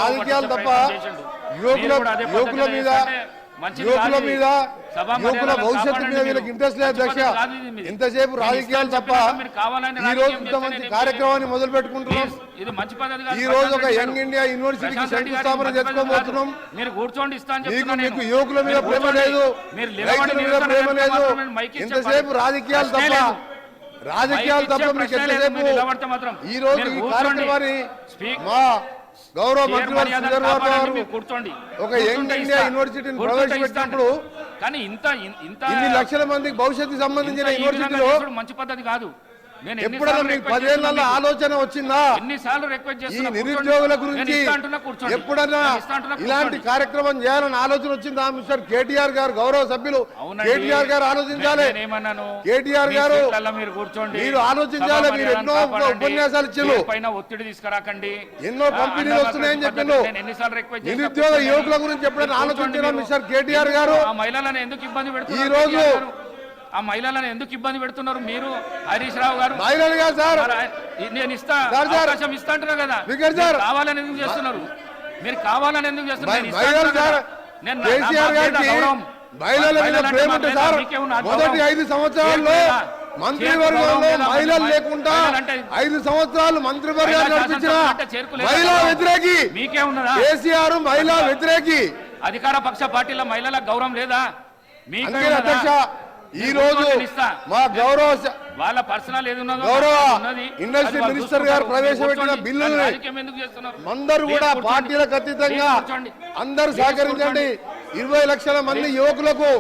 రాజకీయాలు తప్ప యువకుల మీద యువకుల భవిష్యత్తు మీద వీళ్ళకి ఇంట్రెస్ట్ లేదు అధ్యక్ష. ఇంతసేపు రాజకీయాలు తప్ప ఈ రోజు ఇంత మంచి కార్యక్రమాన్ని మొదలు పెట్టుకుంటున్నాం. ఈ రోజు ఒక యంగ్ ఇండియా యూనివర్సిటీకి శంకుస్థాపన చేసుకోబోతున్నాం. మీకు యువకుల మీద ప్రేమ లేదు, రైతుల మీద ప్రేమ లేదు. ఇంతసేపు రాజకీయాలు తప్ప మీకు ఎంతసేపు ఈ రోజు ఈ కార్యక్రమాన్ని మా గౌరవ మంత్రి ఒక యంగ్ ఇండియా యూనివర్సిటీని ప్రవేశపెట్టినప్పుడు ఇన్ని లక్షల మందికి భవిష్యత్తుకు సంబంధించిన యూనివర్సిటీలో మంచి పద్ధతి కాదు. ఎప్పుడైనా మీకు 10 ఏళ్ల ఆలోచన వచ్చిందా? ఈ నిరుద్యోగుల గురించి ఎప్పుడన్నా ఇలాంటి కార్యక్రమం చేయాలని ఆలోచన వచ్చిందా? మిస్టర్ కేటీఆర్ గారు, గౌరవ సభ్యులు కేటీఆర్ గారు ఆలోచించాలి. కేటీఆర్ గారు మీరు ఆలోచించాలి. మీరు ఎన్నో ఉపన్యాసాలు ఇచ్చారు, ఒత్తిడి తీసుకురాకండి, ఎన్నో కంపెనీలు వస్తున్నాయని చెప్పారు. నిరుద్యోగ యువకుల గురించి ఎప్పుడైనా ఆలోచించారా మిస్టర్ కేటీఆర్ గారు? మహిళలను ఎందుకు ఇబ్బంది పెడుతున్నారు? ఈ రోజు ఆ మహిళలను ఎందుకు ఇబ్బంది పెడుతున్నారు మీరు? హరీష్ రావు గారు నేను అవకాశం ఇస్తా అంటున్నా కదా, కావాలని ఎందుకు చేస్తున్నారు? మీరు కావాలని ఎందుకు చేస్తున్నారు? మొదటి 5 సంవత్సరాల్లో మంత్రివర్గంలో మహిళలు లేకుండా 5 సంవత్సరాలు మంత్రివర్గాలు నడిపించిన మహిళా వ్యతిరేకి మీకే ఉన్నదా? కేసీఆర్ మహిళా వ్యతిరేకి. అధికార పక్ష పార్టీల మహిళలకు గౌరవం లేదా? మీకే అధ్యక్ష ఈ రోజు మా గౌరవ వాళ్ళ పర్సనల్ గౌరవ ఇండస్ట్రీ మినిస్టర్ గారు ప్రవేశపెట్టిన బిల్లుల్ని అందరూ కూడా పార్టీలకు అతీతంగా అందరూ సహకరించండి. 20 లక్షల మంది యువకులకు